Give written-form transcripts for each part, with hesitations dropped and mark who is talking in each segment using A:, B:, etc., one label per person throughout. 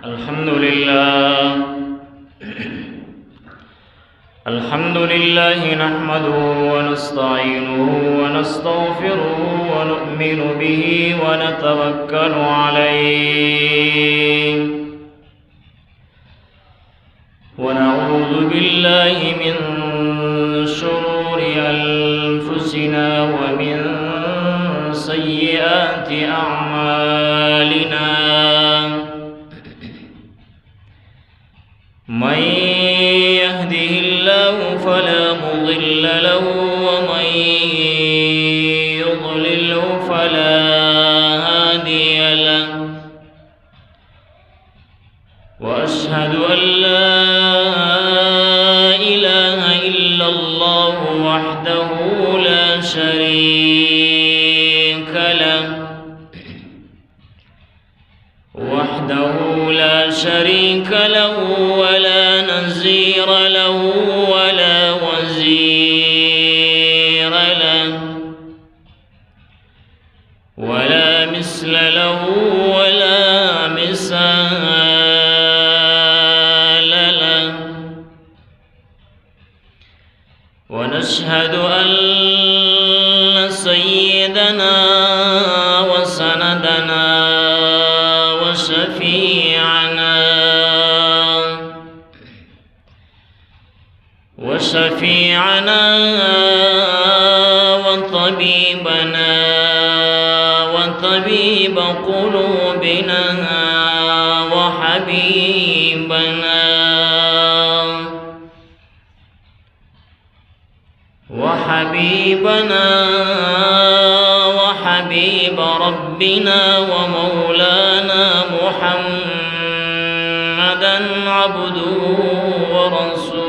A: الحمد لله نحمده ونستعينه ونستغفره ونؤمن به ونتوكل عليه ونعوذ بالله من شرور أنفسنا ومن سيئات أعمالنا من يهده الله فلا مضل له ومن يضلله فلا هادي له وأشهد أن لا إله إلا الله وحده لا شريك له ولا نظير له ولا وزير له ولا مثل له ولا مثال له ونشهد أن سيدنا وسندنا وشفيعنا وطبيبنا وطبيب قلوبنا وحبيب ربنا ومولانا محمدا عبده ورسوله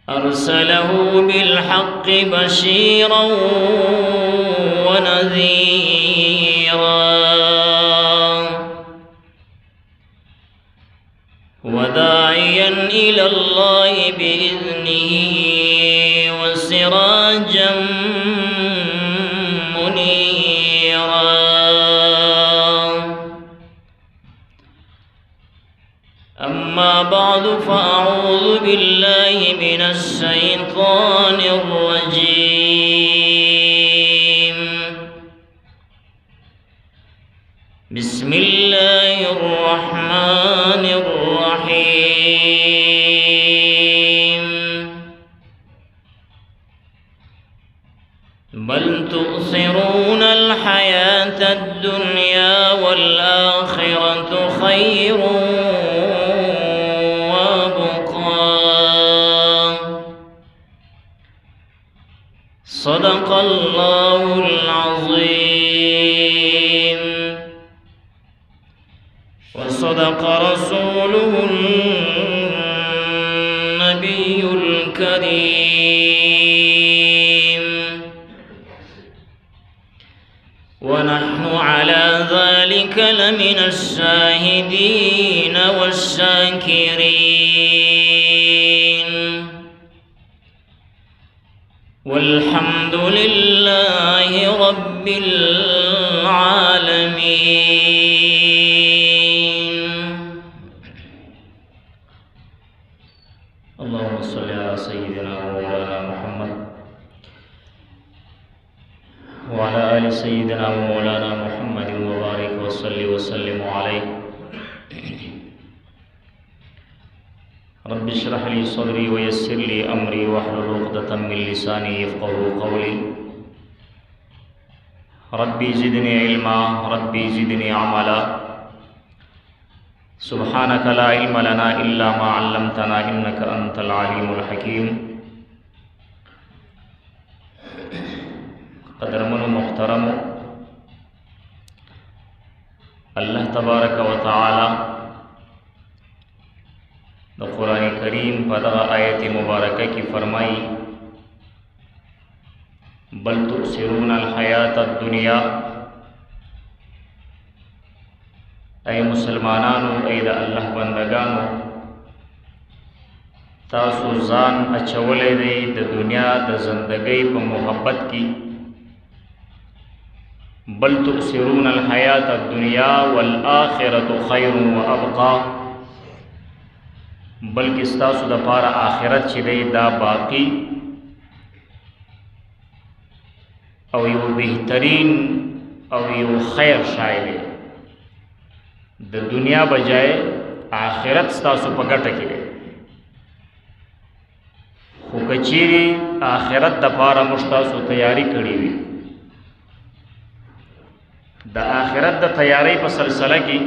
A: أرسله بالحق بشيرا ونذيرا وداعيا إلى الله بإذنه وسراجا منيرا أما بعد فأعوذ بالله من الشيطان الرجيم بسم الله الرحمن الرحيم بل تؤثرون الحياة الدنيا والآخرة خير صدق الله العظيم وصدق رسوله النبي الكريم ونحن على ذلك لمن الشاهدين والشاكرين والحمد لله رب العالمين. اللهم صل على سيدنا ومولانا محمد وعلى آل سيدنا ومولانا محمد وبارك وسلم عليه. رب اشرح لي صدري ويسر لي أمري واحلل عقدة من لساني يفقهوا قولي. ربي زدني علما ربي زدني عملا. سبحانك لا علم لنا إلا ما علمتنا إنك أنت العليم الحكيم. قدرمن محترم اللہ تبارک و تعالی دا قرآن کریم پدغ آیت مبارکہ کی فرمائی بل تؤثرون الحیات الدنیا. اے مسلمانانو، اے دا اللہ بندگانو، تاسو ځان اچولی دی د دنیا د زندګۍ په محبت کی بل تؤثرون الحیات الدنیا والآخرة خیر وابقا، بلکې ستاسو د پاره آخرت چې دی دا باقی او یو بهترین او یو خیر شای دی. د دنیا بجای آخرت ستاسو په ګټه کې دی. خو کچیری آخرت د پاره موږ تاسو تیاری کړی وي، د آخرت د تیاری په سلسله کې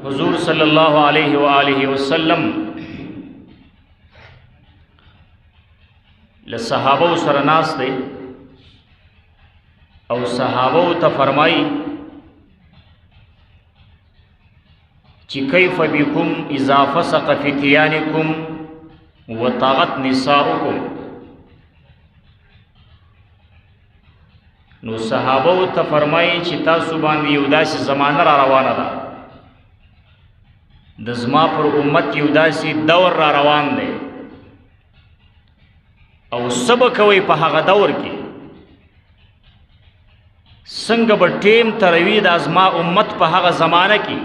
A: حضور صلی الله علیه و آله وسلم له صحابه سره ناست دی او صحابه ته فرمایي چې کیف بكم اذا فسق فتيانكم وطغت نساؤكم. نو صحابه ته فرمایي چې تاسو باندې یو داسې زمانه را روانه ده، د زما پر امت یو داسې دور را روان دی او سبا کوي په هغه دور کې څنګه به ټیم تروي د ازما امت په هغه زمانه کې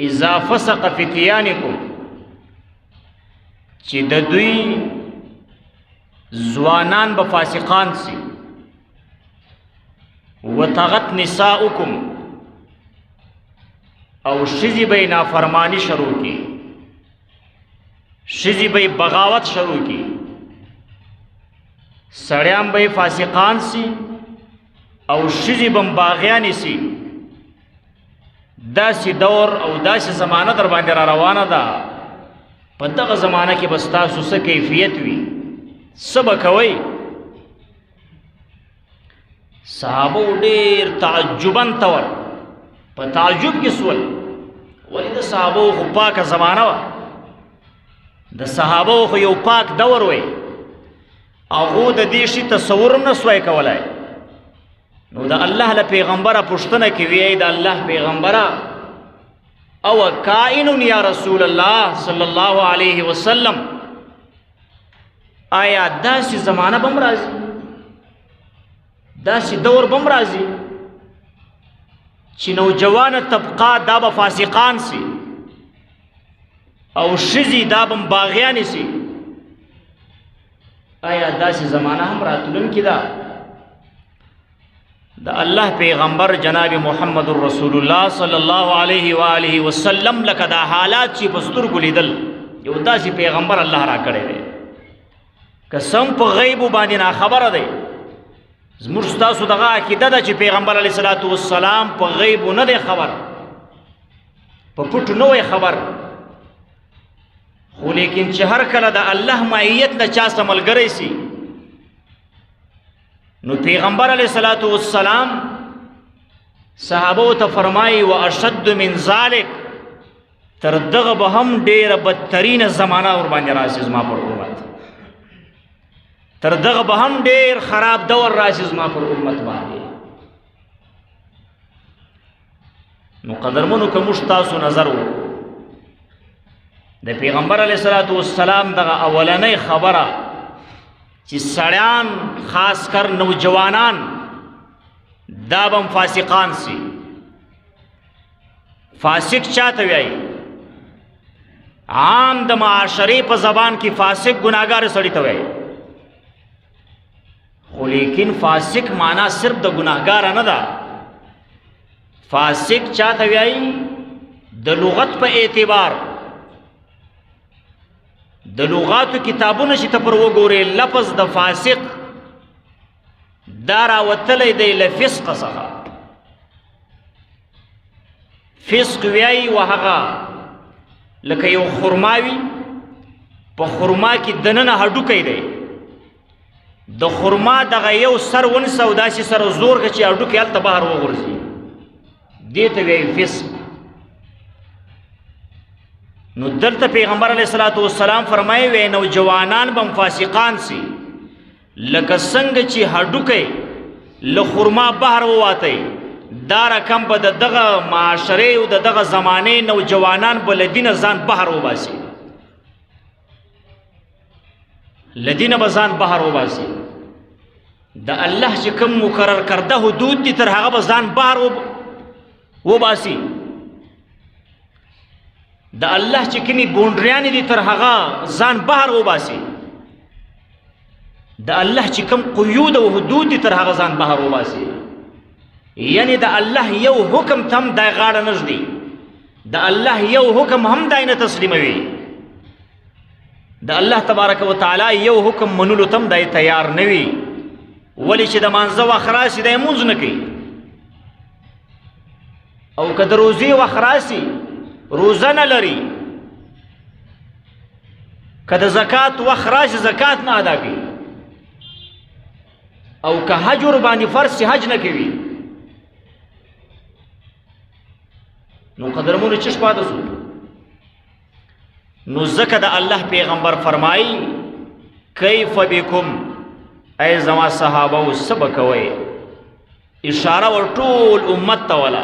A: اذا فسق فتيانكم چې د دوی ځوانان به فاسقان سي، وطغت نساؤكم او شذی به نافرمانی شروع کی، شذی به بغاوت شروع کی، سړیان به فاسقان سی او شذی به باغیان سی. داسې دور او داسې زمانه در باندې را روانه ده. په دغه زمانه کې بس تاسو څه کیفیت وي، څه به کوئ؟ صحابه ډېر تعجباً تور په تعجب کې سول، ولې د صحابه خو پاکه زمانه وه، د صحابه خو یو پاک دور وی، هغه د دې شي تصور نه سوای کولای. نو د الله له پیغمبره پوښتنه کوي، د الله پیغمبره او کائن یا رسول الله صلی الله علیه وسلم، آیا داسې زمانه بم راځي، داسې دور بم راځي چې نوجوانه طبقه دا به فاسقان سي او شذی دا به باغیان سي؟ آیا داسې زمانه هم راتلونکې ده؟ د الله پیغمبر جناب محمد رسول الله صلی الله علیه و آله وسلم لکه دا حالات چې په سترګو لیدل، یو داسې پیغمبر الله را کړی دی. قسم په غیب باندې نه خبره دی. زموږ ستاسو دغه عقیده ده چې پیغمبر علیه الصلاۃ والسلام په غیب نه دی خبر، په پټو نه وی خبر، خو لیکن چې هر کله د الله معیت نه چا سره ملګری سي، نو پیغمبر علیه الصلاۃ والسلام صحابه ته فرمایي واشد من ذلک، تر دغه به هم ډیره بدترینه زمانه ور باندې راشي زما پر امت، تر دغه به هم ډیر خراب دور راشي زما پر امت باندې. نو قدرمنو که موږ تاسو نظر وکړو د پیغمبر علیه الصلاۃ والسلام دغه اولنۍ خبره چې سړیان خاص کر نوجوانان دا بم فاسقان سي. فاسق چاته وایي؟ عام د معاشرې په زبان کې فاسق ګناهګار سړی ته وایي، خو لیکن فاسق معنا صرف د ګناهګار نه ده. فاسق چاته وایي؟ د لغت په اعتبار د لغاتو کتابونه چې ته پر وګورې، لفظ د فاسق دا راوتلی دی له فسق څخه. فسق وایي وهغه لکه یو خرما وي، په خرما کې دننه هډوکی دی، د خرما دغه یو سر ونیسه او داسې سره زور کړه چې هډوکی هلته بهر وغورځي، دې ته وایي فسق. نو دلته پیغمبر علیه الصلاۃ والسلام فرمایي وی نوجوانان بم فاسقان سي، لکه څنګه چې هډوکی له خرما بهر وواتی، دا رقم به د دغه معاشرې او د دغه زمانې نوجوانان به له دینه ځان بهر وباسي، له دینه به ځان بهر وباسي. د الله چې کوم مقرر کرده حدود دي تر هغه به ځان بهر وباسي د الله چې کومې بونډریانې دي تر هغه ځان بهر وباسي د الله چې کوم قیود او حدود دي تر هغه ځان بهر وباسي یعنی د الله یو حکم ته هم دی غاړه نږدي د الله یو حکم هم دی نه تسلیموي د الله تبارک وتعالی یو حکم منلو ته هم دی تیار نه وي ولې چې د مانځه وخت راشي دی لمونځ نه کوي او که د روزې وخت راشي روزه نه لري که د زکات وخت راشي زکات نه ادا کوي او که حج ورباندې فرض شي حج نه کوي نو قدرمونو چش پاته سو نو ځکه د الله پیغمبر فرمایي کیف بکم ای زما صحابه څه به کوئ اشاره ور ټول امت ته ولا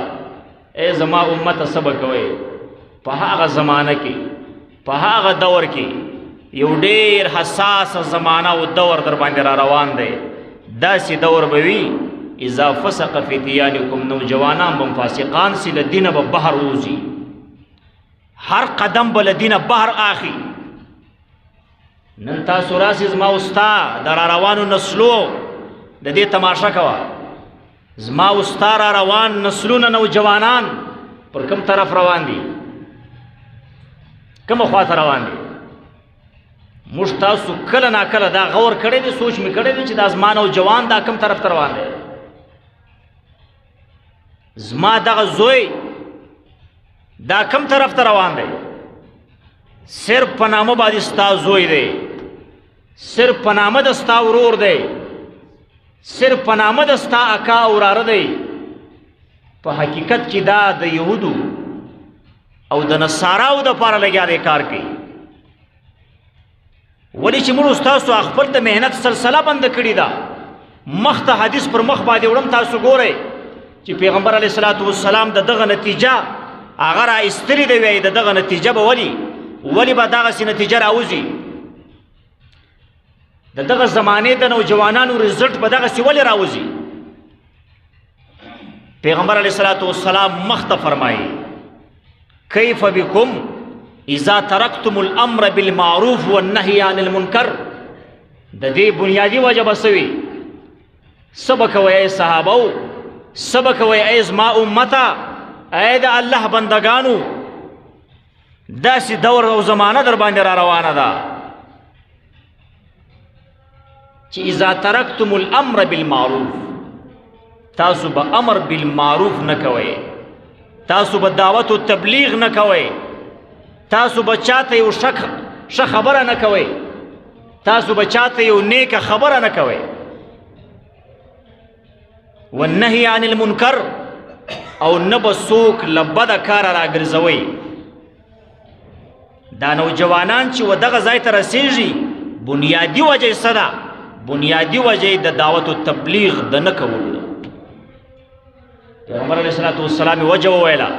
A: ای زما امت څه به کوئ په هغه زمانه کې په هغه دور کې یو ډېر حساسه زمانه او دور در باندې را روان دی داسې دور به وي اذا فسق فتيانكم نوجوانان بم فاسقان سی له دینه به بهر وځي هر قدم به له دینه بهر آخي نن تاسو راسې زما استا د را روانو نسلو د دې تماشا کوه زما استا را روان نسلونه نوجوانان پر کوم طرف روان دي کومه خواته روان دي موږ تاسو کله ناکله دا غور کړی دی سوچ مې کړی دی چې دا زما نوجوان دا کوم طرف ته روان دی زما دغه زوی دا کم طرف ته روان دی صرف په نامه باندې ستا زوی دی صرف په نامه د ستا ورور دی صرف په نامه د ستا اکا او وراره دی په حقیقت کې دا د یهودو او د نصاراو دپاره لګیا دی کار کوي ولې چې موږ ستاسو خپل د محنت سلسله بنده کړې ده مخ ته حدیث پر مخ باندې وړم تاسو ګورئ چې پیغمبر علیه الصلاة والسلام د دغه نتیجه هغه را ایستلې دی وایي د دغه نتیجه به ولې به دغسې نتیجه راوځي د دغه زمانې د نوجوانانو رزلټ به دغسې ولې راوځي پیغمبر علیه الصلاة والسلام مخ ته فرمایي کیف بکم اذا ترکتم الامر بالمعروف والنهی عن المنکر د دې بنیادی وجه به څه وي څه به کوئ ای صحابو څه به کوئ ای زما امته ای د الله بندگانو داسې دور او زمانه در باندې را روانه ده چې اذا ترکتم الامر بالمعروف تاسو به امر بالمعروف نه کوئ تاسو به دعوت و تبلیغ نه کوئ تاسو به چاته یو ښه خبره نه کوئ تاسو به چاته یو نیکه خبره نه کوئ والنهی عن المنکر او نه به څوک له بده کاره راګرځوئ دا نوجوانان چې و دغه ځای ته رسېږي بنیادي وجه یې څه ده بنیادي وجه یې د دعوت و تبلیغ د نه کولو ده پیغمبر علیه الصلاة والسلام وجه وویله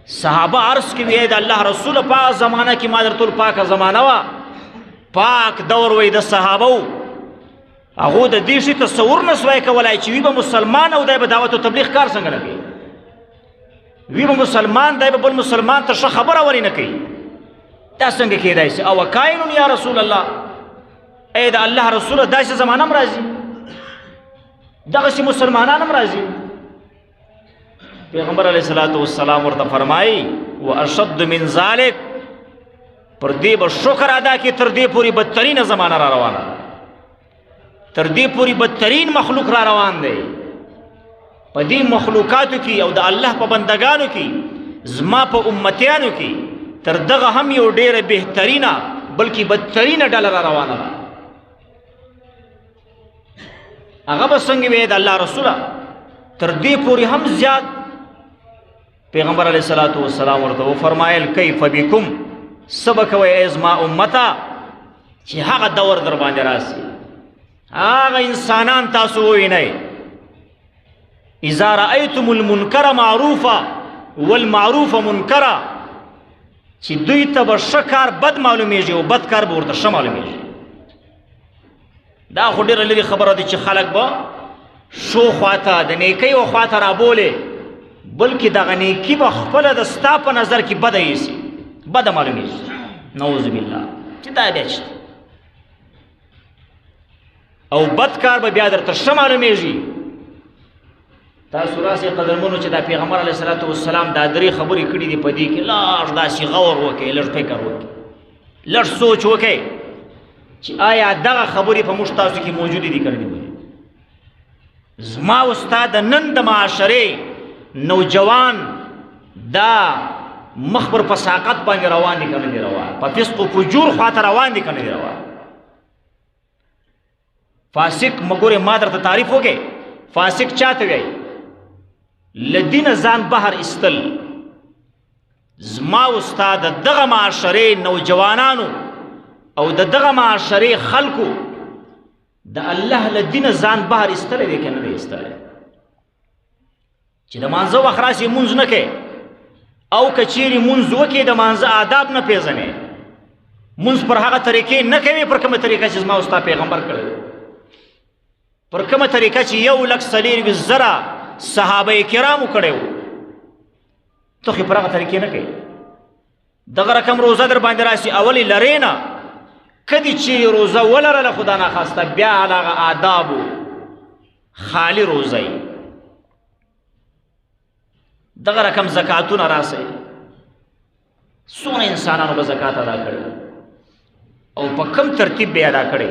A: صحابه عرض کې وی د الله رسول پاک زمانه کې ما درته پاکه زمانه وه پاک دور وی د صحابو هغو د دې شي تصور نه سوای کولی چې وی به مسلمان او دی به دعوت و تبلیغ کار څنګه نه کوي وی به مسلمان دی به بل مسلمان ته ښه خبره ولې نه کوي دا څنګه کېدای شي او کائن یا رسول الله ای د الله رسوله داسې زمانه هم راځي دغسې مسلمانان هم راځي پیغمبر علیه الصلاة والسلام ورته فرمایي واشد من ذلک پر دې به شکر ادا کړي تر دې پورې بدترینه زمانه را روانه تر دې پورې بدترین مخلوق را روان دی په دې مخلوقاتو کې او د الله په بندگانو کې زما په امتیانو کې تر دغه هم یو ډېره بهترینه بلکې بدترینه ډله را روانه ده هغه به څنګه وي د الله رسوله تر دې پورې هم زیات پیغمبر علیه الصلاة والسلام ورته وفرمایل کیف بکم څه به کوئ ای زما امته چې هغه دور در باندې راسي هغه انسانان تاسو ووینئ اذا رأیتم المنکر معروفا والمعروف منکرا چې دوی ته به ښه کار بد معلومیږي او بد کار به ورته ښه معلومیږي دا خو ډېره لرې خبره ده چې خلک به شو خواته د نیکۍ و خواته رابولې، بلکې دغه نیکي به خپله د ستا په نظر کې بده ایسي، بده معلومېږي. نعوذ بالله چې دا بیا شته، او بد کار به بیا درته ښه معلومېږي. تاسو راسئ قدرمنو چې دا پیغمبر علیه الصلاة والسلام دا درې خبرې کړي دي په دې کې لږ داسې غور وکړئ، لږ فکر وکړئ، لږ سوچ وکړئ چې آیا دغه خبرې په موږ تاسو کې موجودې دي که نه دي موجودې. زما او ستا د نن د معاشرې نوجوان دا مخ پر فساقت باندې روان دي که نه دي روان، په فسق و فجور خواته روان دي که نه دي روان. فاسق مګورې ما درته تعریف وکړې، فاسق چاته وایي؟ له دینه ځان بهر ایستل. زما او ستا د دغه معاشرې نوجوانانو او د دغه معاشرې خلکو د الله له دینه ځان بهر ایستلی دی که نه دی ایستلی؟ چې د مانځه وخت راسې مونځ نه کوې، او که چیرې مونځ وکړې د مانځه آداب نه پېژنې، مونځ پر هغه طریقې نه کوې پر کومه طریقه چې زما او ستا پیغمبر کړی، پر کومه طریقه چې 1,40,000 صحابه کرامو کړی وو، ته خو پر هغه طریقې نه کوې. دغه رقم روزه در باندې راسي، اولې لرې نه، کدی چیرې روزه ولرله خدا ناخواسته بیا هغه آدابو خالی روزه یي. دغه رقم زکاتونه راسئ، څومره انسانانو به زکات ادا کړی او په کوم ترتیب به ادا کړی؟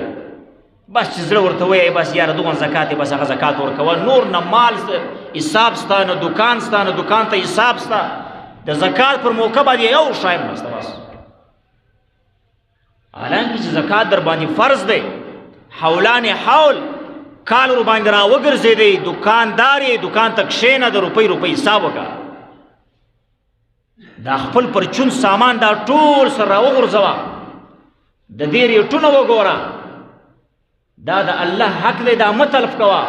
A: بس چې زړه ورته وایي بس یاره دغه زکات بس هغه زکات ورکوه، نور نه مال حساب ستا، نه دکان ستا، نه دکان ته حساب ستا، د زکات پر موقع باندې یو شی هم نشته بس. حالانکه چې زکات در باندې فرض دی، حولان حول کال ور باندې را وګرځېدی، دکاندار یې دکان ته کښېنه، د روپۍ حساب وکړه، دا خپل پرچون سامان دا ټول سره راوغورځوه، د دې ریټونه وګوره، دا د الله حق دی، دا مه تلف کوه،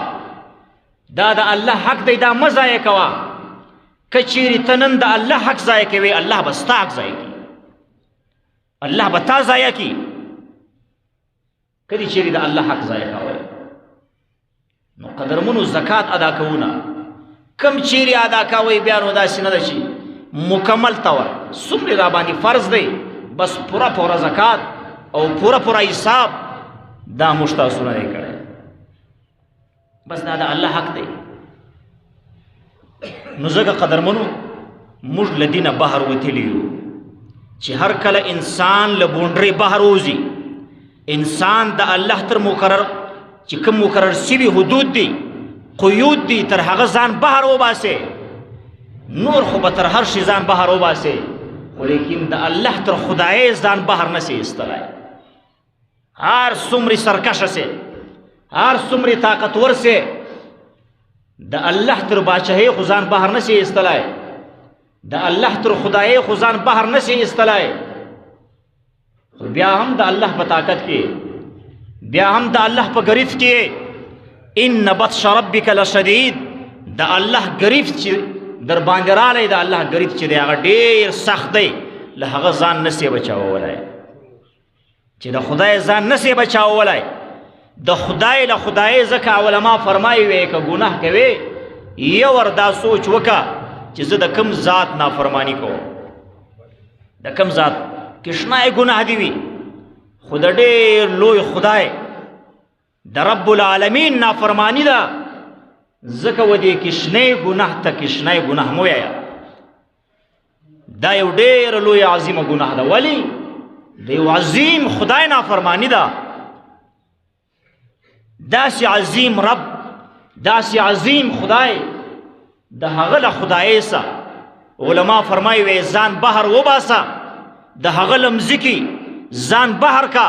A: دا د الله حق دی، دا مه ضایع کوه. که چیرې ته نن د الله حق ضایع کوې، الله به ستا حق ضایع کړي، الله به تا ضایع کړي. که دې چیرې د الله حق ضایع کوئ، نو قدرمنو زکات ادا کوونه کم چیرې ادا کوئ، بیا نو داسې نه ده چې مکمل طور څومره را باندې فرض دی بس پوره پوره زکات او پوره پوره حساب دا موږ تاسو نه دی کړی، بس دا د الله حق دی. نو ځکه قدرمنو موږ له دینه بهر وتلي یو، چې هر کله انسان له بونډرې بهر وځي، انسان د الله تر مقرر چې کوم مقرر شوي حدود دي، قیود دي، تر هغه ځان بهر وباسي. نور خو به تر هر شي ځان بهر وباسي، خو لیکن د الله تر خدای ځان بهر نشي ایستلی. هر څومره سرکشه سي، هر څومره طاقتور سي، د الله تر باچهۍ خو ځان بهر نشي ایستلی، د الله تر خدای خو ځان بهر نشي ایستلی. خو بیا هم د الله په طاقت کې، بیا هم د الله په ګریف کې، ان بطش ربک لشدید، د الله ګریف چې در باندې رالی، د الله ګریف چې دی هغه ډېر سخت دی، له هغه ځان نسي بچاولی. چې د خدای ځان نسي بچاولی، د خدای له خدای ځکه علما فرمایي وی که ګناه کوي یو ور دا سوچ وکړه چې زه د کوم ذات نافرمانی کوم، د کوم ذات کشنای ګناه دی وي، خو د ډېر لوی خدای د رب العالمین نافرمانی ده، ځکه و دې کشنی ګناه ته کشنی ګناه مه وایه، دا یو ډېر لوی عظیمه ګناه ده. ولی د یو عظیم خدای نافرمانی ده، داسې عظیم رب، داسې عظیم خدای، د هغه له خدای سه علما فرمایي وی ځان بهر وباسه، د هغه له مځکې ځان بهر کا،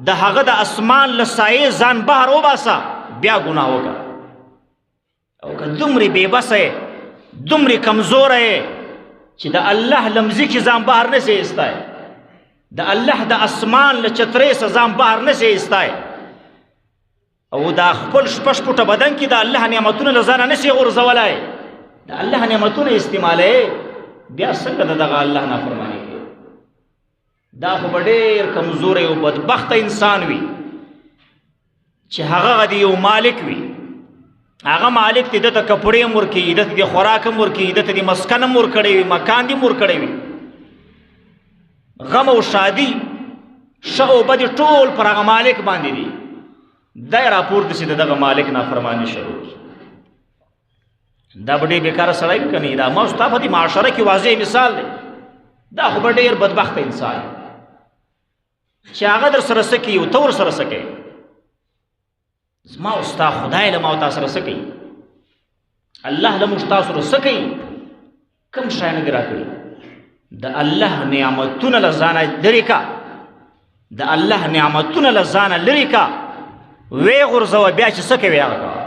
A: د هغه د اسمان له سایې ځان بهر وباسه، بیا ګناه وکړه. او که دومرې بېبسه یې، دومرې کمزوره یې چې د الله له مځکې ځان بهر نسې ایستی، د الله د اسمان له چترۍ څخه ځان بهر نسې ایستی، او دا خپل شپږ فوټه بدن کې د الله نعمتونه له ځانه نسې غورځولی، د الله نعمتونه استعمالوي، بیا څنګه د دغه الله نافرماني کوي؟ دا خو به ډېر کمزوری او بدبخته انسان وي چې هغه د یو مالک وي، هغه مالک ته د کپړې هم ورکوي، د خوراک هم ورکوي، د مسکن هم ورکړی وي، مکان دې هم ورکړی وي، غم او شادي ښه او بد ټول پر هغه مالک باندې دي. دا راپورته شي دغه مالک نافرماني شروع کړي. دا به ډېر بېکاره سړی وي که نه؟ دا ما ستا په دې معاشره کې واضح مثال دی. دا خو به ډېر بدبخته انسان چې هغه در سره څه کوي او ته ورسره څه کوې. زما او ستا خدای له ما او تا سره څه کوي؟ الله له موږ تاسو سره څه کوي؟ کوم شیانه دې راکړي؟ د الله نعمتونه له ځانه لرې کا، د الله نعمتونه له ځانه لرې کا، ویې غورځوه، بیا چې څه کوې هغه کوه.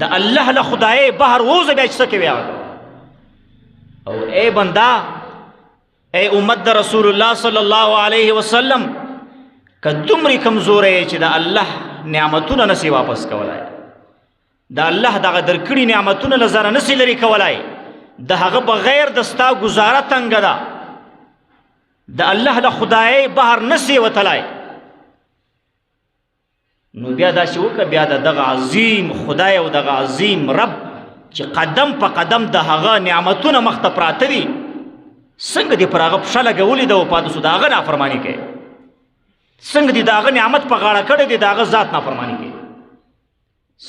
A: د الله له خدایۍ بهر ووځه، بیا چې څه کوې هغه کوه. او ای بنده، ای امت د رسول الله صلی الله علیه وسلم، که دومرې کمزوری یې چې د الله نعمتونه نسی واپس کولای، د الله دغه درکړي نعمتونه له ځانه نسی لرې کولای، د هغه بغیر د ستا ګزاره تنګه ده، د الله له خدایۍ بهر نسی وتلی، نو بیا داسې وکړه، بیا د دغه عظیم خدای او دغه عظیم رب چې قدم په قدم د هغه نعمتونه مخ ته پراته دي، څنګه دې پر هغه پښه لګولې ده او پاتې شو د هغه نافرماني کوې؟ څنګه دې د هغه نعمت په غاړه کړی دی، د هغه ذات نافرماني کوې؟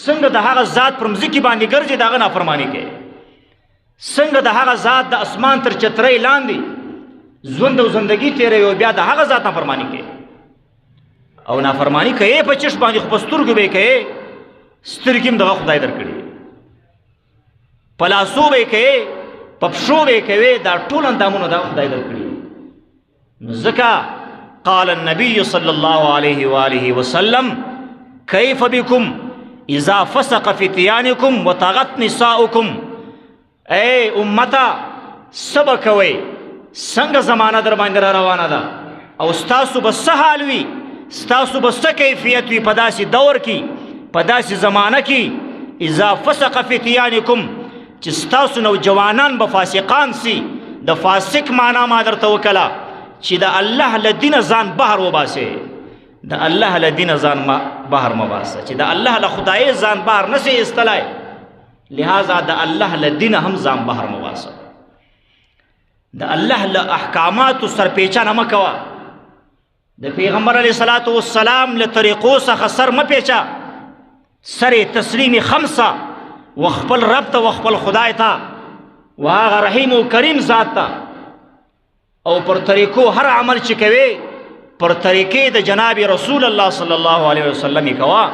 A: څنګه د هغه ذات پر مځکې باندې ګرځې، د هغه نافرماني کوې؟ څنګه د هغه ذات د اسمان تر چترۍ لاندې ژوند او زندګي تېروي او بیا د هغه ذات نافرماني کوې؟ او نافرماني کوې په چشم باندې، خو په سترګو به یې کوې، سترګې هم دغه خدای درکړي، په لاسو به یې کوې، په پښو به یې کوې، دا ټول اندامونه دغه خدای درکړي. نو ځکه قال النبي صلى الله عليه وآله وسلم كيف بكم اذا فسق فتيانكم وطغت نساؤكم. اے امتا سبا کوئ، څنګه زمانه در باندې را روانه ده، او ستاسو به څه حال وي، ستاسو به څه کیفیت وي په داسې دور کې، په داسې زمانه کې اذا فسق فتيانكم، چې ستاسو نوجوانان به فاسقان سي. د فاسق معنا ما درته وکړه چې د الله له دینه ځان بهر وباسې، د الله له دینه ځان بهر مه باسه، چې د الله له خدایۍ ځان بهر نسې ایستلی، لہذا د الله له دینه هم ځان بهر مه باسه. د الله له احکاماتو سرپیچنه مه کوه، د پیغمبر علیه صلات والسلام له طریقو څخه سر مه پیچه، سر تسلیم خمسه و خپل رب ته و خپل خدای ته و هغه رحیم و کریم ذات ته، او پر طریقو هر عمل چې کوي پر طریقې د جناب رسول الله صلی الله علیه وسلم یې کوه.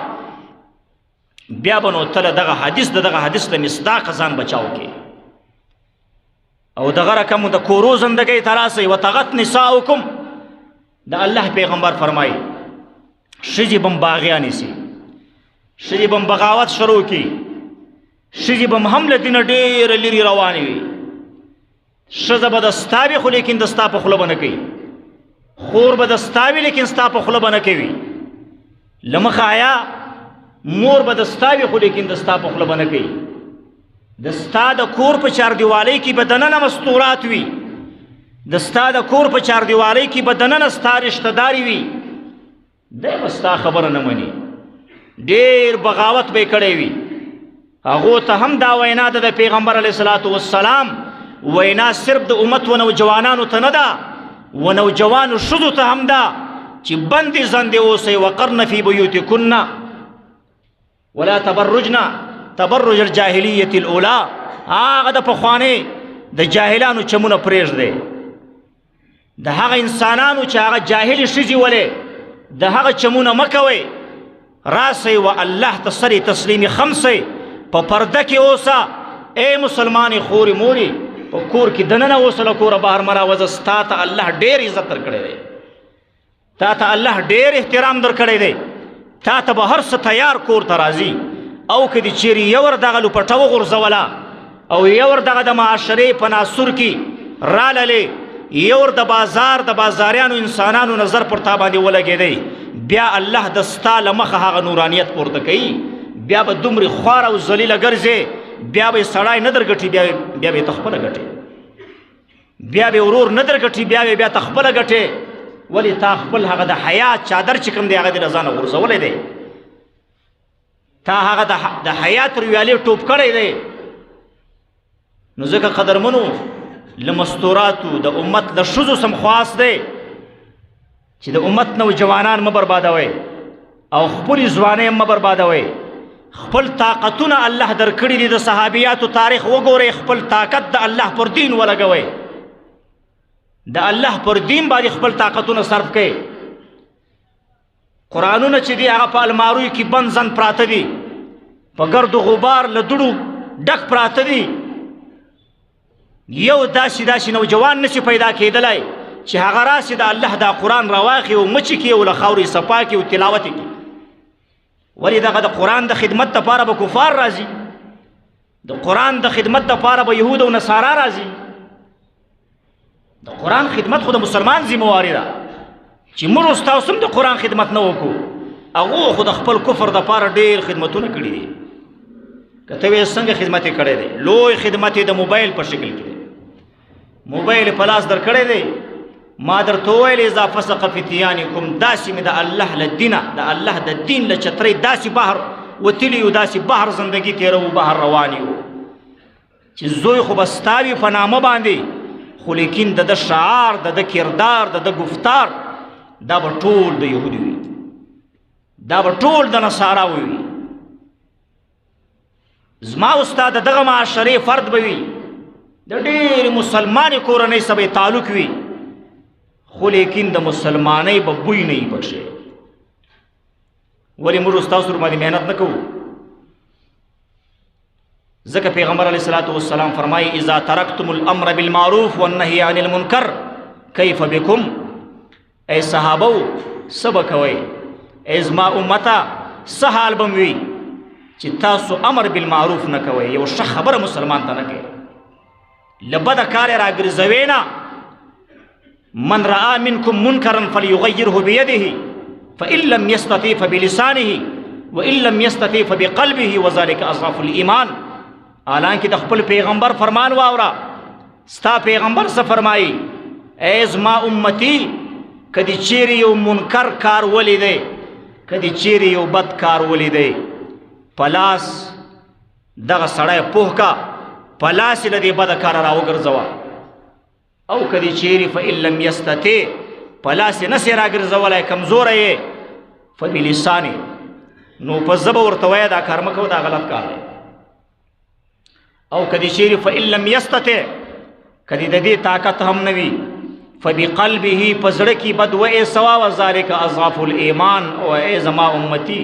A: بیا به نو تله دغه حدیث د دغه حدیث له مصداق ځان بچاو کې، او دغه رقم د کورو زندګۍ ته راسئ. وطغت نساؤکم، د الله پیغمبر فرمایي ښځې به م باغیانې سي، ښځې به م بغاوت شروع کړي، ښځې به م هم له دینه ډېره لرې روانې وي. ښځه به د ستا وي خو لیکن د ستا په خوله به نه کوي، خور به د ستا وي لیکن ستا په خوله به نه کوي، له مخه حیا مور به د ستا وي خو لیکن د ستا په خوله به نه کوي. د ستا د کور په چاردیوالۍ کې به دننه مستورات وي، د ستا د کور په چاردیوالۍ کې به دننه ستا رشته داري وي، دی به ستا خبره نه مني، ډېر بغاوت به یې کړی وي. هغو ته هم دا وینا ده د پیغمبر علیه صلات والسلام، وینا صرف د امت و نوجوانانو ته نه ده، و نوجوانو ښځو ته هم ده چې بندې زندې اوسئ. وقرن فی بیوتکن ولا تبرجن تبرج الجاهلیة الاولی، هغه د پخوانۍ د جاهلانو چمونه پرېږدئ، د هغه انسانانو چې هغه جاهلې ښځې ولې د هغه چمونه مه کوئ. راسئ و الله ته سر تسلیمي خمسئ، په پرده کې اوسه. ای مسلمانې خورې مورې، په کور کې دننه اوسه، له کوره بهر مه راوځه. ستا ته الله ډېر عزت درکړی دی، تا ته الله ډېر احترام درکړی دی، تا ته به هر څه تیار کور ته راځي. او که دې چیرې یو ور دغه لوپټه وغورځوله او یو ور دغه د معاشرې په ناسور کې راللې، یو ور د بازار د بازاریانو انسانانو نظر پر تا باندې ولګېدی، بیا الله د ستا له مخه هغه نورانیت پورته کوي. بیا به دومرې خوار او ذلیله ګرځې، بیا به یې سړی نه درګټي، بیا به یې ته خپله ګټې، بیا به ورور نه درګټي، بیا ته خپله ګټې. ولې تا خپل هغه د حیا چادر چې کوم دی هغه دې له ځانه غورځولی دی. تا هغه د حیات ریالي ټوپ کړی دی. نو ځکه قدرمنو له مستوراتو د امت د ښځو سم خواست دی چې د امت نوجوانان مه بربادوئ او خپلې ځوانۍ مه بربادوئ. خپل طاقتونه الله درکړي دي. د صحابیاتو تاریخ وګورئ، خپل طاقت د الله پر دین ولګوئ، د الله پر دین باندې خپل طاقتونه صرف کړئ. قرآنونه چې دي هغه په الماروی کې بند زند پراته دي، په ګرد و غبار له دوړو ډک پراته دي. یو داسې نوجوان نشي پیدا کېدلی چې هغه راسي د الله دا قرآن راواخي او مچې کړي او له خاورې صفا کړي او تلاوت یې کړي. ولې دغه د قرآن د خدمت دپاره به کفار راځي، د قرآن د خدمت دپاره به یهود او نصارا راځي. د قرآن خدمت خو د مسلمان ذمواري ده چې موږ او ستاسو هم د قرآن خدمت نه وکړو. هغو خو د خپل کفر دپاره ډېر خدمتونه کړي دي. که ته وایې څنګه خدمت یې کړی دی؟ لوی خدمت یې د موبایل په شکل کې دی. موبایل په لاس در کړی دی. ما درته وویل اذا فسق فتیانکم، داسې مې د الله له دینه د الله د دین له چترۍ داسې بهر وتلي یو، داسې بهر زندګي تېروو، بهر روان یو چې زوی خو به ستا وي په نامه باندې، خو لیکن د ده شعار، د ده کردار، د ده گفتار دا به ټول د یهودي وي، دا به ټول د نصاراوي وي. زما او ستا د دغه معاشرې فرد به وي، د ډېرې مسلمانې کورنۍ سره به تعلق وي، خو لیکن د مسلمانۍ به بوی نه وي پکښې. ولې موږ ستاسو باندې محنت نه کوو؟ ځکه پیغمبر علیه الصلاة والسلام فرمایي اذا ترکتم الامر بالمعروف والنهي عن المنکر کیف بکم. ای صحابو څه به کوئ؟ ای زما امته څه حال به م وي چې تاسو امر بالمعروف نه کوئ، یو ښه خبره مسلمان ته نه کوئ، له بده کار یې راګرځوئ نه. من رأى منكم منكرا فليغيره بيده فإن لم يستطع فبلسانه وإن لم يستطع فبقلبه وذلك أضعف الإيمان. حالانکه د خپل پیغمبر فرمان واوره. ستا پیغمبر څه فرمایي؟ ای زما امتي کدی چیرې یو منکر کار ولیدی، کدی چیرې یو بد کار ولیدی، په لاس دغه سړی پوه کا، په لاس یې له دې بده کاره راوګرځوه. او کدی چیرې فإن لم یستطع، په لاس یې نسې راګرځولی، کمزوری یې، فبلسانې، نو په ژبه ورته وایه دا کار مه کوه، دا غلط کار دی. او کدی چیرې فإن لم یستطع، کدی د دې طاقت هم نه وي، فبقلبه، په زړه کې بد وایسوه، وذلک اضعف الایمان، او ای زما امتي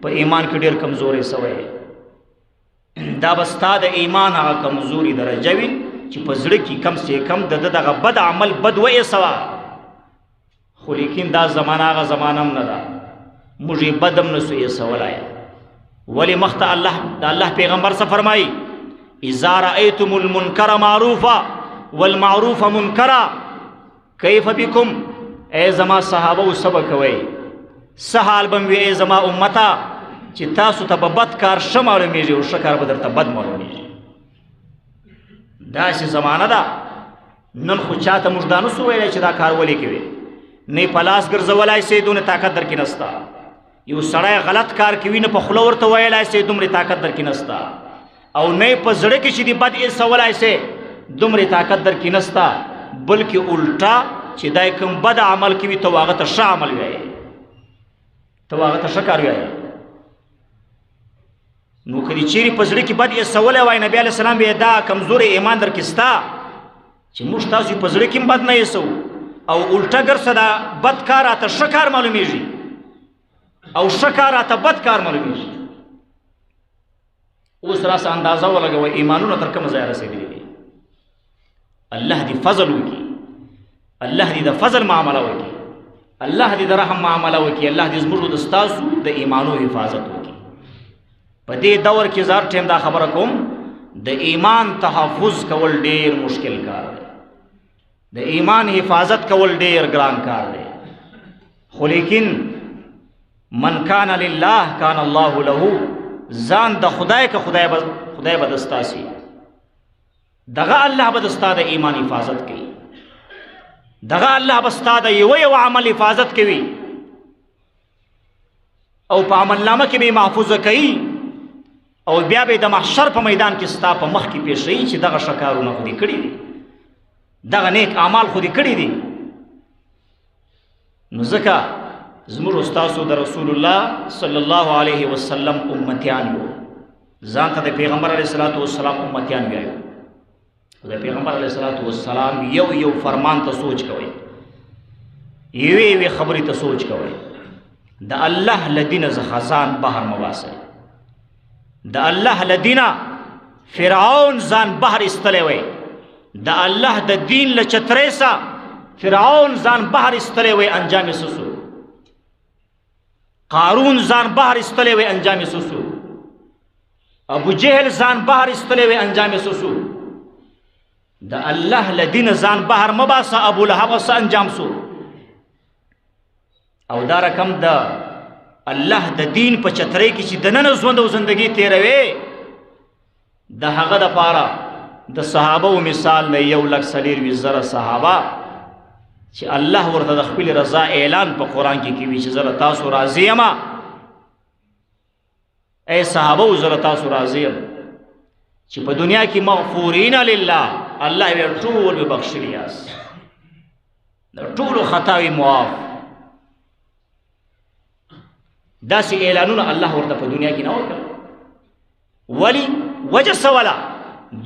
A: په ایمان کې ډېر کمزوری سوی. دا به ستا د ایمان هغه کمزوري درجه وي چې په زړه کې کم سے کم د ده دغه بد عمل بد وایسوه. خو لیکن دا زمانه هغه زمانه هم نه ده، موږ یې بد هم نسو ایسولی. ولې مخته د الله پیغمبر څه فرمایي؟ اذا رأیتم المنکر معروفا والمعروف منکرا کیف بکم. ای زما صحابه څه به کوئ؟ څه حال به م وي ای زما امته چې تاسو ته به بد کار ښه معلومیږي او ښه کار به درته بد معلومیږي. داسې زمانه ده. نن خو چاته موږ دا نسو ویلی چې دا کار ولې کوي، نه په لاس ګرځولی سې، دونه طاقت در کې نسته. یو سړی غلط کار کوي، نه په خوله ورته ویلی سې، دومره طاقت در کې نسته. او نه په زړه کې چې دې بد ایسولی سې، دومره طاقت در کې نسته. بلکې الټا چې دا کوم بد عمل کوي ته هغه ته ښه عمل وایې، ته هغه ته ښه کار وایې. نو که دې چیرې په زړه کې بد ایسولی وای، نبي علیه السلام به دا کمزوری ایمان در کې سته چې موږ تاسو په زړه کې هم بد نه ایسو، او الټا ګرځه دا بد کار راته ښه کار معلومیږي او ښه کار راته بد کار معلومیږي. اوس راسه اندازه ولګوئ ایمانونه تر کومه ځایه رسېدلي دي. الله دې فضل وکړي، الله دې د فضل معامله وکړي، الله دې د رحم معامله وکړي، الله دې زموږ د ستاسو د ایمانو حفاظت وکړي. په دې دور کې زار ټیم دا خبره کوم، د ایمان تحفظ کول ډېر مشکل کار دی، د ایمان حفاظت کول ډېر ګران کار دی. خو لیکن من کان لله کان الله له، ځان د خدای که خدای به دستاسي، دغه الله به دستا د ایمان حفاظت کوي، دغه الله به ستا د یو عمل حفاظت کوي او په عمل نامه کې به محفوظه کوي. او بیا به د محشر په میدان کې ستا په مخ کې پیښوي چې دغه ښه کارونه خو دې کړي دي، دغه نیک اعمال خو دې کړي دي. نو ځکه زموږ ستاسو د رسول الله صلی الله علیه وسلم امتیان یو، ځان ته د پیغمبر علیه الصلاۃ والسلام امتیان وایو. د پیغمبر علیه الصلاۃ والسلام یو یو فرمان ته سوچ کوئ، یوې یوې خبرې ته سوچ کوئ. د الله له دینه خزان بهر مه باسئ، د الله له دینه فرعون ځان بهر ایستلی وی، د الله د دین له چترۍ سه فرعون ځان بهر ایستلی وی، انجام یې څه سو؟ قارون ځان بهر ایستلی وی، انجام یې څه سو؟ ابو جهل ځان بهر ایستلی وی، انجام یې څه سو؟ د الله له دینه ځان بهر مه باسه، ابو لهب څه انجام سو؟ او دا رقم د الله د دین په چترۍ کې چې دننه ژوند او زندگی تیروي، د هغه دپاره د صحابه و مثال نه 1,40,000 صحابه چې الله ورته د خپل رضا اعلان په قرآن کې کوي چې زه تاسو راضي یم، ای صحابه و زه تاسو راضي یم چې په دنیا کې مغفورین لله، الله یې ټول به بخښلي یاست، د ټولو خطاوې معاف. داسې اعلانونه الله ورته په دنیا کې نه ورکړل. ولی وجه سواله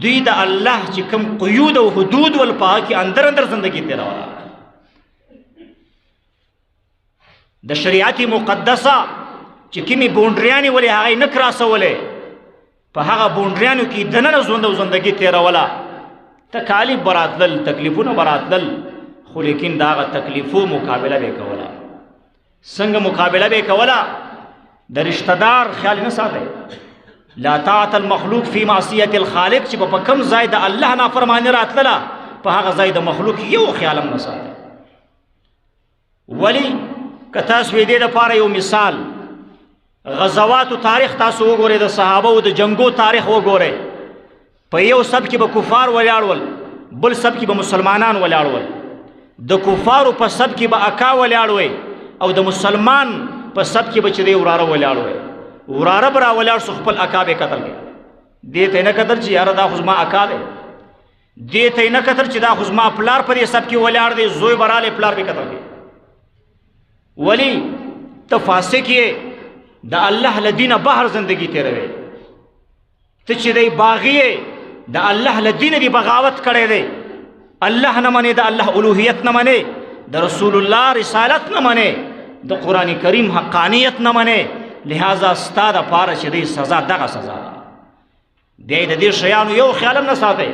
A: دوی د الله چې کوم قیود او حدود ول په هغه کې اندر زندگی تیروله، د شریعت مقدسه چې کومې بونډریانې ولې هغه یې نه کراسولې، په هغه بونډریانو کې دننه ژوند او زندگی تیروله. تکالیف به راتلل، تکلیفونه به راتلل، خو لیکن د هغه تکلیفو مقابله به یې کوله. څنګه مقابله به یې کوله؟ د رشتہ دار خیال نه ساتئ، لا طاعت المخلوق فی معصیت الخالق، چې په کوم ځای د الله نافرمانی راتلله په هغه ځای د مخلوق یو خیال هم نه ساتئ. ولی که تاسو یې دې دپاره یو مثال غزواتو تاریخ تاسو وګورئ، د صحابه و د جنګو تاریخ وګورئ، په یو سب کې به کفار ولاړ ول، بل سب کې به مسلمانان ولاړ ول. د کفارو په سب کې به اکا ولاړ وی او د مسلمان په سب کې به چې دی وراره ولاړ وی. وراره به را ولاړ سو، خپل اکا به قتل کړي، دې ته یې نه کتل چې یاره دا خو زما اکا دی، دې ته یې نه کتل چې دا خو زما پلار په دې سب کې ولاړ دی، زوی به رالی پلار به قتل کړي. ولی ته فاسق یې، د الله له دینه بهر زندگی تیروي، ته چې دی باغي یې، د الله له دینه دی بغاوت کړی دی، الله نه منې، د الله الوهیت نه منې، د رسول الله رسالت نه منې، د قرآن کریم حقانیت نه منې، لہذا ستا دپاره چې دی سزا دغه سزا ده. دی د دې شیانو یو خیال هم نه ساتئ.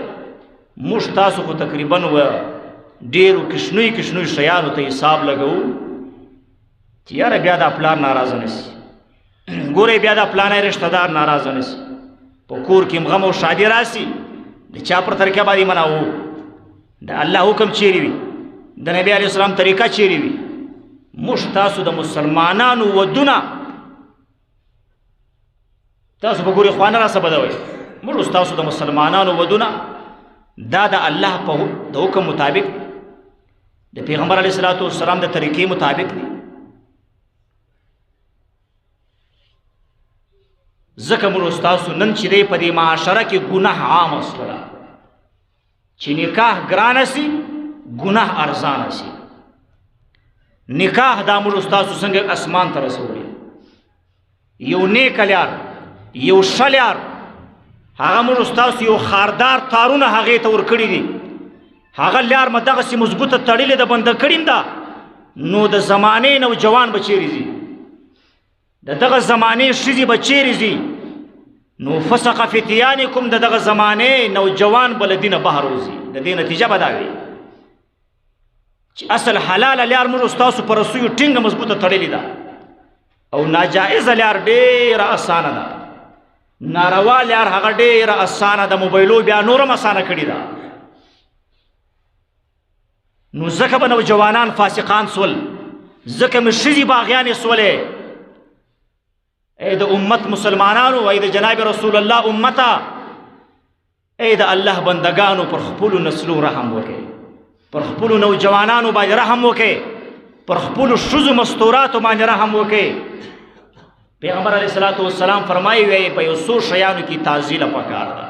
A: موږ تاسو خو تقریبا و ډېرو کشنوي شیانو ته حساب لګوو چې یاره بیا دا پلار ناراضه نه سي، ګورئ بیا دا پلانی رشته دار ناراضه نه سي، په کور کې غم او شادي راسي، د چا پر طریقه باندې مناوو، د الله حکم چیرې وي، د نبی علیه السلام طریقه چیرې وي. موږ تاسو د مسلمانانو ودونه تاسو به ګورئ خوانه راسه بدوئ، موږ تاسو د مسلمانانو ودونه دا د الله په د حکم مطابق، د پیغمبر علیه الصلاۃ والسلام د طریقې مطابق دي. ځکه موږ تاسو نن چې دی په دې معاشره کې ګناه عام شوله، چې نکاح ګرانه سي، ګناه ارزانه سي. نکاح دا موږ تاسو څنګه اسمان ته رسولي، یو نیک لیار، یو ښه لیار، هغه موږ تاسو یو خاردار تارونه هغې ته ورکړي دي، هغه لیار مه دغسې مضبوطه تړلې ده، بنده کړې ده، نو د زمانې نوجوان به چیرې ځي، د دغه زمانې ښځې به چیرې ځي؟ نو فسق فتیانکم، د دغه زمانې نوجوان به له دینه بهر وځي. د دې نتیجه به دا وي چې اصل حلاله لیار موږ ستاسو په رسیو ټینګه مضبوطه تړلې ده، او ناجائزه لیار ډېره اسانه ده، ناروا لیار هغه ډېره اسانه ده، موبایلو بیا نورم اسانه کړې ده. نو ځکه به نوجوانان فاسقان سول، ځکه مې ښځې باغیانې سولې. ای د امت مسلمانانو، ای د جناب رسول الله امته، ای د الله بندگانو، پر خپلو نسلو رحم وکئ، پر خپلو نوجوانانو باندې رحم وکئ، پر خپلو ښځو مستوراتو باندې رحم وکئ. پیغمبر علیه الصلاۃ والسلام فرمایي وی په یو څو شیانو کې تعزیل پکار ده.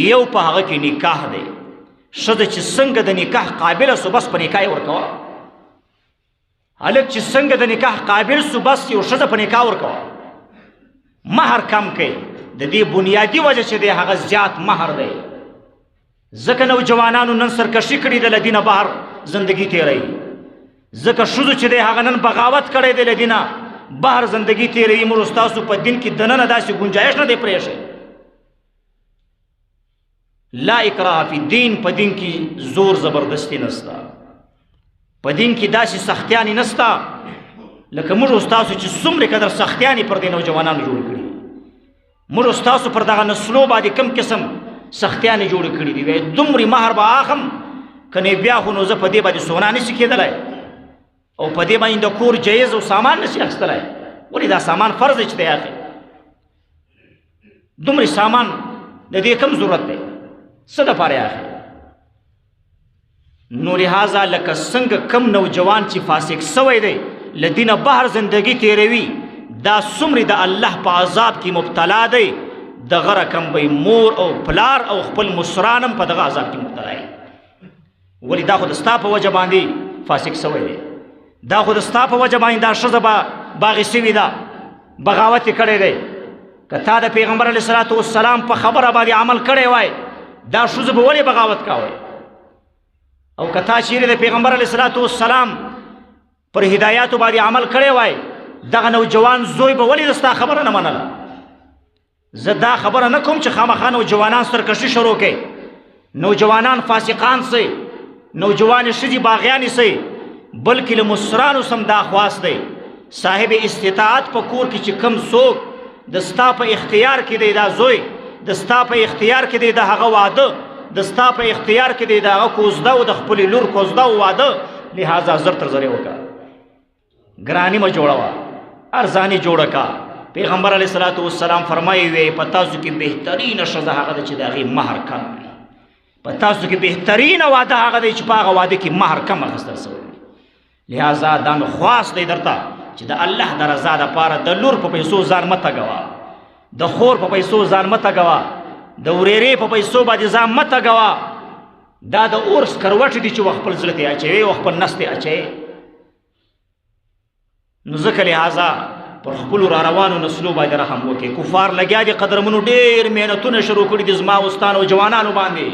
A: یو په هغه کې نکاح دی. ښځه چې څنګه د نکاح قابله سو بس په نکاح ورکوه. هلک چې څنګه د نکاح قابل سو بس یو ښځه په نکاح ورکوه. مهر کم کوي. د دې بنیادی وجه چې دی هغه زیات مهر دی. ځکه نوجوانانو نن سرکشي کړې ده له دینه بهر زندگی تیروي. ځکه ښځو چې دی هغه نن بغاوت کړی دی له دینه بهر زندگی تیروي. موږ ستاسو په دین کې دننه داسې گنجایش نه دی پرېښی. لا اکراه فی دین، په دین کې زور زبردستی نسته، په دین کې داسې سختیانی نسته لکه موږ ستاسو چې څومره قدر سختیانی پر دې نوجوانانو جوړ کړي. موږ ستاسو پر دغه نسلو باندې کم قسم سختیانی جوړ کړي دي. وایي دومره مهر به اخم کنه بیا خو نو زه په دې باندې سونا نشي کېدلی او په دې باندې د کور جایز او سامان نشي اخیستلی. ولې دا سامان فرض چې دی اخی دومره سامان د دې کم ضرورت دی څه دپاره اخی؟ نو لهذا لکه څنګه کم نوجوان چې فاسق سوی دی له دینه بهر زندگی تیروي دا څومره د الله په عذاب کې مبتلا دی دغه رقم به مور او پلار او خپل مصرانم په دغه عذاب کې مبتلا وي. ولې دا خو د ستا په وجه باندې فاسق سوی دی. دا خو د ستا په وجه باندې دا ښځه به باغې سوي ده، بغاوت یې کړی دی. که تا د پیغمبر علیه الصلاۃ والسلام په خبره باندې عمل کړی وای دا ښځه به ولې بغاوت کوئ؟ او که تا چیرې د پیغمبر علیه الصلاۃ والسلام پر هدایاتو باندې عمل کړی وای دغه نوجوان زوی به ولې د ستا خبره نه منله؟ زه دا خبره نه کوم چې خامخا نوجوانان سرکشي شروع کړي، نوجوانان فاسقان سي، نوجوان ښځې باغیانې سي، بلکې له مصرانو سم دا خواست دی صاحب استطاعت په کور کې چې کم څوک د ستا په اختیار کې دی دا زوی، د ستا په اختیار کې دی د هغه واده، د ستا په اختیار کې دی د هغه کوزده او د خپلې لور کوزده او واده، لهذا زر تر زرې وکړه. ګراني مه جوړوه، ارزاني جوړه کا. پیغمبر علیه الصلاۃ والسلام فرمایي وی په تاسو کې بهترینه ښځه هغه ده چې د هغې مهر کم وي. په تاسو کې بهترینه واده هغه دی چې په هغه واده کې مهر کم اخیستل سوی وي. لهذا دا مې خواست دی درته چې د الله د رضا دپاره د لور په پیسو ځان مه تګوه، د خور په پیسو ځان مه تګوه، د ورېرې په پیسو باندې ځان مه تګوه. دا د اور سکروټې دي چې و خپل زړه ته یې اچوې او خپل نس ته یې اچوې. نو ځکه لهذا پر خپلو را روانو نسلو باندې رحم وکړئ. کفار لګیا دي قدرمنو ډېر محنتونه شروع کړي دي زما او ستا نوجوانانو باندې.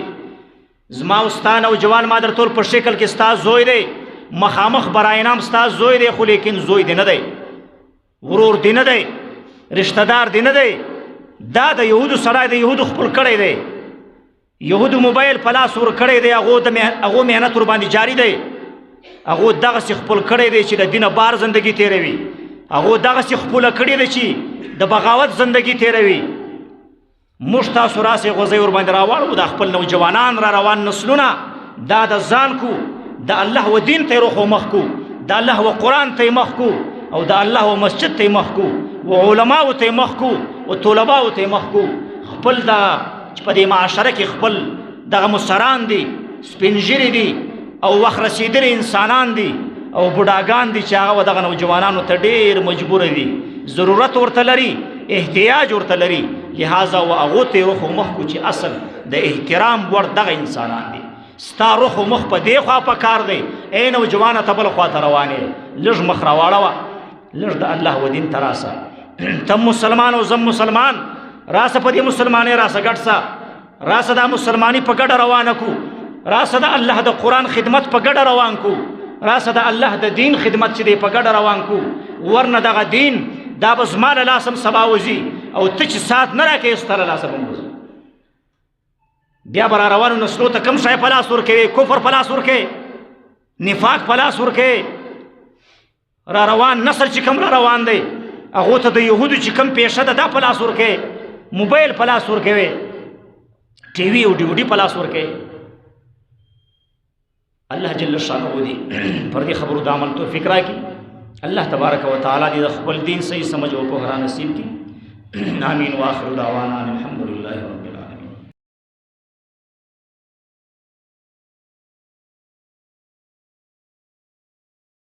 A: زما او ستا نوجوان ما درته په شکل کې ستا زوی دی، مخامخ برای نام ستا زوی دی، خو لیکن زوی دی نه دی، ورور دی نه دی، رشتہ دار دی نه دی. دا د یهودو سړی د یهودو خپل کړی دی، یهودو موبایل په لاس ور کړی دی، هغو محنت ور باندې جاری دی، هغو دغسې خپل کړی دی چې د دینه بار زندگی تیروي، هغو دغسې خپله کړې ده چې د بغاوت زندگی تیروي. موږ تاسو راسې غوزی ور باندې راواړو، دا خپل نوجوانان را روان نسلونه دا د ځان کو د الله و دین ته رخ و مخ کو، د الله و قرآن ته مخ کو، او د الله و مسجد ته مخ کو، و علماو ته مخ کو، و طلباو ته مخ کو. خپل دا چې په دې معاشره کې خپل دغه مصران دي، سپین ږیري دي او وخت رسېدلي انسانان دي او بوډاګان دي چې هغه دغه نوجوانانو ته ډېر مجبوره دي، ضرورت ورته لري، احتیاج ورته لري. لهذا و هغو ته رخ و مخ کو چې اصل د احترام وړ دغه انسانان دي. ستا رخ و مخ په دې خوا په کار دی، ای نوجوانه ته بله خوا ته روانې، لږ مخ راواړوه، لږ د الله و دین ته راسه. ته مسلمان او زم مسلمان، راسه په دې مسلمانۍ راسه ګډ سه، راسه دا مسلماني په ګډه روانه کو، راسه د الله د قرآن خدمت په ګډه روان کو، راسه د الله د دین خدمت چې دی په ګډه روان کو. ورنه دغه دین دا به زما له لاسه هم سبا وځي او ته چې سات نه راکوې ستا له لاسه به هم وځي. بیا به را روانو نسلو ته کوم شی په لاس ورکوې؟ کفر په لاس ورکوې، نفاق په لاس ورکوې. را روان نسل چې کوم را روان دی هغو ته د یهودو چې کوم پیشه ده دا په لاس ورکوې، موبایل په لاس ورکوې، ټي وي او ډیوډي په لاس ورکوې. الله جل شانه دی پر دې خبرو د عمل توفیق راکړي. الله تبارک و تعالی دې د خپل دین صحیح سمجھ او پوهه نصیب کړي. آمین. واخر دعوانا الحمد